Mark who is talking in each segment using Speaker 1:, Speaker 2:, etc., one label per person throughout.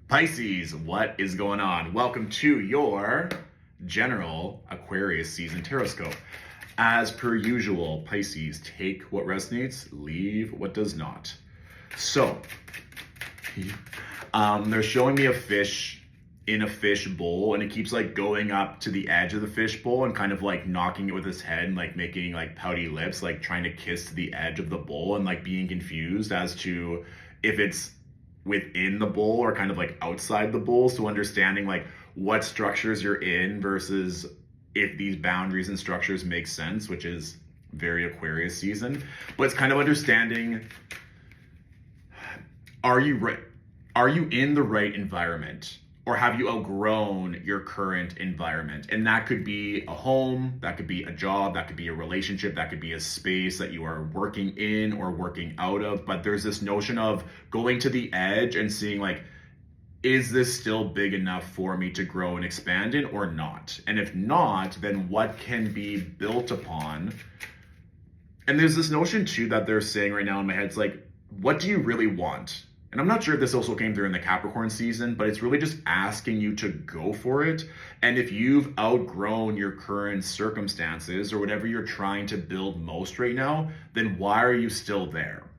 Speaker 1: Pisces, what is going on? Welcome to your general Aquarius Szn Tarotscope. As per usual, Pisces, take what resonates, leave what does not. So, they're showing me a fish in a fish bowl, and it keeps like going up to the edge of the fish bowl and kind of like knocking it with his head and like making like pouty lips, like trying to kiss the edge of the bowl and like being confused as to if it's within the bowl or kind of like outside the bowl. So understanding like what structures you're in versus if these boundaries and structures make sense, which is very Aquarius season. But it's kind of understanding, are you in the right environment? Or have you outgrown your current environment? And that could be a home, that could be a job, that could be a relationship, that could be a space that you are working in or working out of. But there's this notion of going to the edge and seeing like, is this still big enough for me to grow and expand in or not? And if not, then what can be built upon? And there's this notion too that they're saying right now in my head, it's like, what do you really want? And I'm not sure if this also came through in the Capricorn season, but it's really just asking you to go for it. And if you've outgrown your current circumstances or whatever you're trying to build most right now, then why are you still there?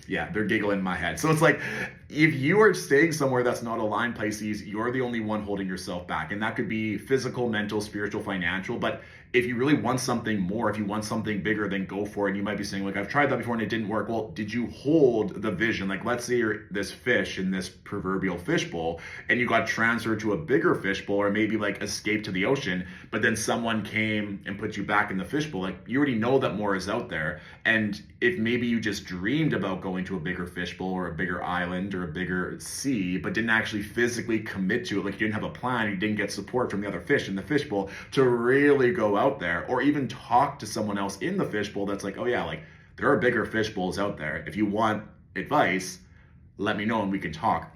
Speaker 1: Yeah, they're giggling in my head. So it's like, if you are staying somewhere that's not aligned, Pisces, you're the only one holding yourself back. And that could be physical, mental, spiritual, financial. But if you really want something more, if you want something bigger, then go for it. And you might be saying, like, I've tried that before and it didn't work. Well, did you hold the vision? Like, let's say you're this fish in this proverbial fishbowl and you got transferred to a bigger fishbowl or maybe like escaped to the ocean, but then someone came and put you back in the fishbowl. Like, you already know that more is out there. And if maybe you just dreamed about going to a bigger fishbowl or a bigger island or a bigger sea, but didn't actually physically commit to it, like you didn't have a plan, you didn't get support from the other fish in the fishbowl to really go out there, or even talk to someone else in the fishbowl that's like, oh yeah, like there are bigger fishbowls out there. If you want advice, let me know and we can talk.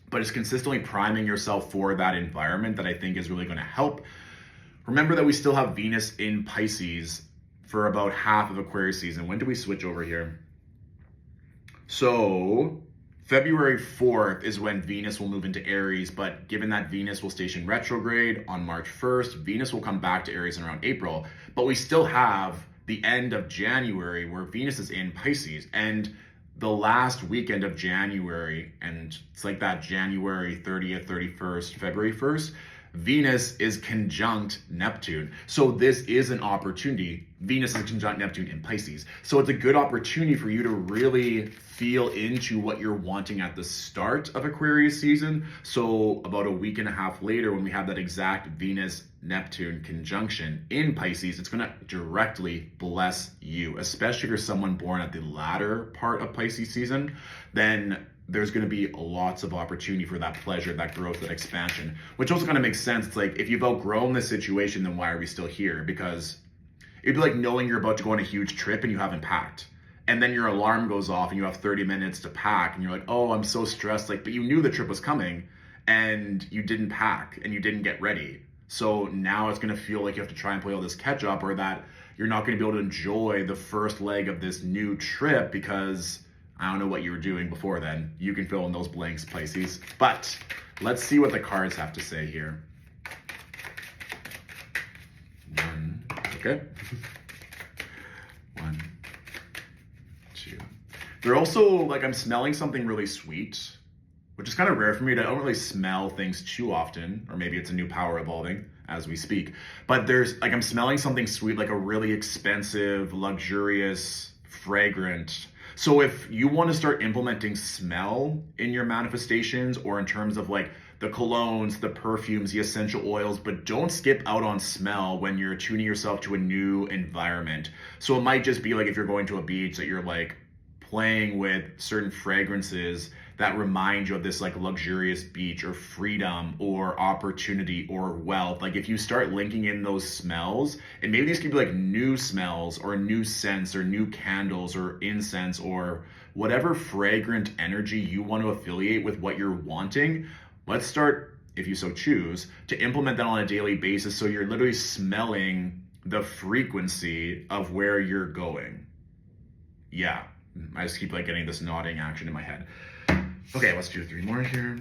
Speaker 1: But it's consistently priming yourself for that environment that I think is really going to help. Remember that we still have Venus in Pisces for about half of Aquarius season. When do we switch over here? So February 4th is when Venus will move into Aries, but given that Venus will station retrograde on March 1st, Venus will come back to Aries in around April. But we still have the end of January where Venus is in Pisces, and the last weekend of January, and it's like that January 30th, 31st, February 1st, Venus is conjunct Neptune. So this is an opportunity. Venus is conjunct Neptune in Pisces. So it's a good opportunity for you to really feel into what you're wanting at the start of Aquarius season. So about a week and a half later, when we have that exact Venus-Neptune conjunction in Pisces, it's going to directly bless you, especially if you're someone born at the latter part of Pisces season. Then there's going to be lots of opportunity for that pleasure, that growth, that expansion, which also kind of makes sense. It's like, if you've outgrown this situation, then why are we still here? Because it'd be like knowing you're about to go on a huge trip and you haven't packed. And then your alarm goes off and you have 30 minutes to pack and you're like, oh, I'm so stressed. Like, but you knew the trip was coming and you didn't pack and you didn't get ready. So now it's going to feel like you have to try and play all this catch up, or that you're not going to be able to enjoy the first leg of this new trip because I don't know what you were doing before then. You can fill in those blanks, Pisces. But let's see what the cards have to say here. One, okay. One, two. They're also like, I'm smelling something really sweet, which is kind of rare for me. I don't really smell things too often, or maybe it's a new power evolving as we speak. But there's like, I'm smelling something sweet, like a really expensive, luxurious, fragrant. So if you want to start implementing smell in your manifestations, or in terms of like the colognes, the perfumes, the essential oils, but don't skip out on smell when you're tuning yourself to a new environment. So it might just be like, if you're going to a beach, that you're like playing with certain fragrances that remind you of this like luxurious beach or freedom or opportunity or wealth. Like, if you start linking in those smells, and maybe these could be like new smells or new scents or new candles or incense or whatever fragrant energy you want to affiliate with what you're wanting, let's start, if you so choose, to implement that on a daily basis. So you're literally smelling the frequency of where you're going. Yeah, I just keep like getting this nodding action in my head. Okay, let's do 3 more here.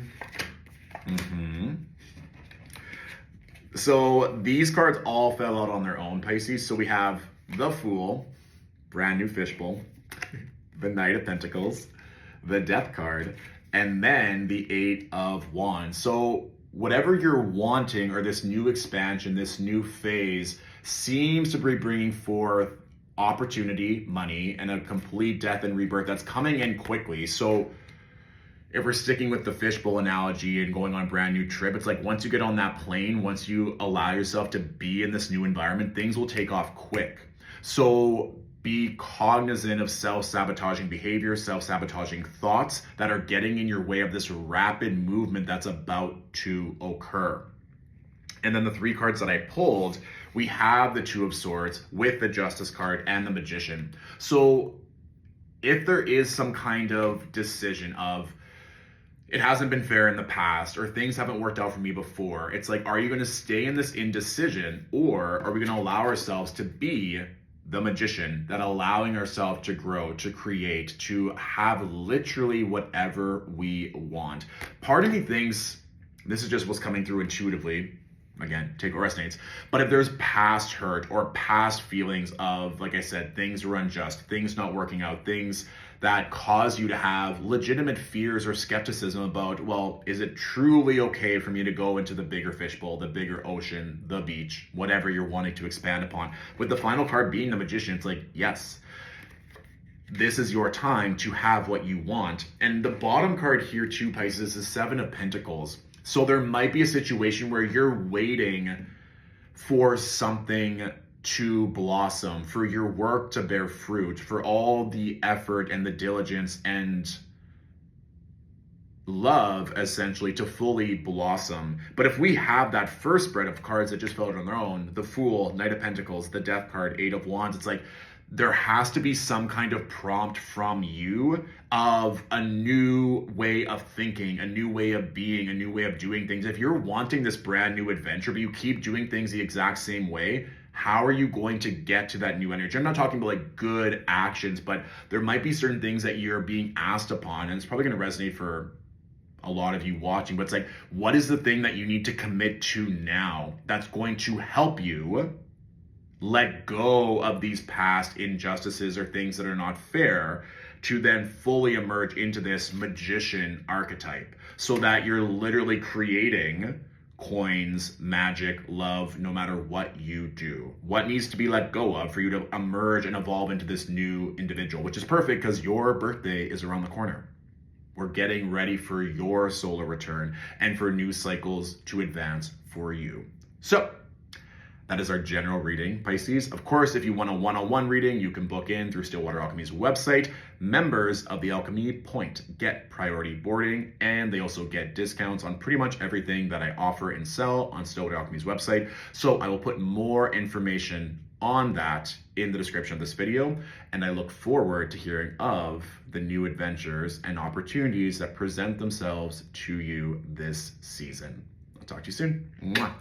Speaker 1: So these cards all fell out on their own, Pisces. So we have the Fool, brand new fishbowl, the Knight of Pentacles, the Death card, and then the 8 of Wands. So whatever you're wanting, or this new expansion, this new phase, seems to be bringing forth opportunity, money, and a complete death and rebirth that's coming in quickly. So if we're sticking with the fishbowl analogy and going on a brand new trip, it's like once you get on that plane, once you allow yourself to be in this new environment, things will take off quick. So be cognizant of self-sabotaging behavior, self-sabotaging thoughts that are getting in your way of this rapid movement that's about to occur. And then the 3 cards that I pulled, we have the 2 of Swords with the Justice card and the Magician. So if there is some kind of decision of, it hasn't been fair in the past, or things haven't worked out for me before, it's like, are you going to stay in this indecision, or are we going to allow ourselves to be the Magician, that allowing ourselves to grow, to create, to have literally whatever we want? Part of me thinks, this is just what's coming through intuitively, again, take what resonates, but if there's past hurt or past feelings of, like I said, things were unjust, things not working out, things that cause you to have legitimate fears or skepticism about, well, is it truly okay for me to go into the bigger fishbowl, the bigger ocean, the beach, whatever you're wanting to expand upon? With the final card being the Magician, it's like, yes, this is your time to have what you want. And the bottom card here too, Pisces, is 7 of Pentacles. So there might be a situation where you're waiting for something to blossom, for your work to bear fruit, for all the effort and the diligence and love essentially to fully blossom. But if we have that first spread of cards that just fell out on their own, the Fool, Knight of Pentacles, the Death card, 8 of Wands, it's like there has to be some kind of prompt from you of a new way of thinking, a new way of being, a new way of doing things. If you're wanting this brand new adventure, but you keep doing things the exact same way, how are you going to get to that new energy? I'm not talking about like good actions, but there might be certain things that you're being asked upon, and it's probably going to resonate for a lot of you watching, but it's like, what is the thing that you need to commit to now that's going to help you let go of these past injustices or things that are not fair, to then fully emerge into this Magician archetype, so that you're literally creating coins, magic, love, no matter what you do? What needs to be let go of for you to emerge and evolve into this new individual, which is perfect because your birthday is around the corner. We're getting ready for your solar return and for new cycles to advance for you. So that is our general reading, Pisces. Of course, if you want a one-on-one reading, you can book in through Stillwater Alchemy's website. Members of the Alchemy Point get priority boarding, and they also get discounts on pretty much everything that I offer and sell on Stillwater Alchemy's website. So I will put more information on that in the description of this video, and I look forward to hearing of the new adventures and opportunities that present themselves to you this season. I'll talk to you soon. Mwah.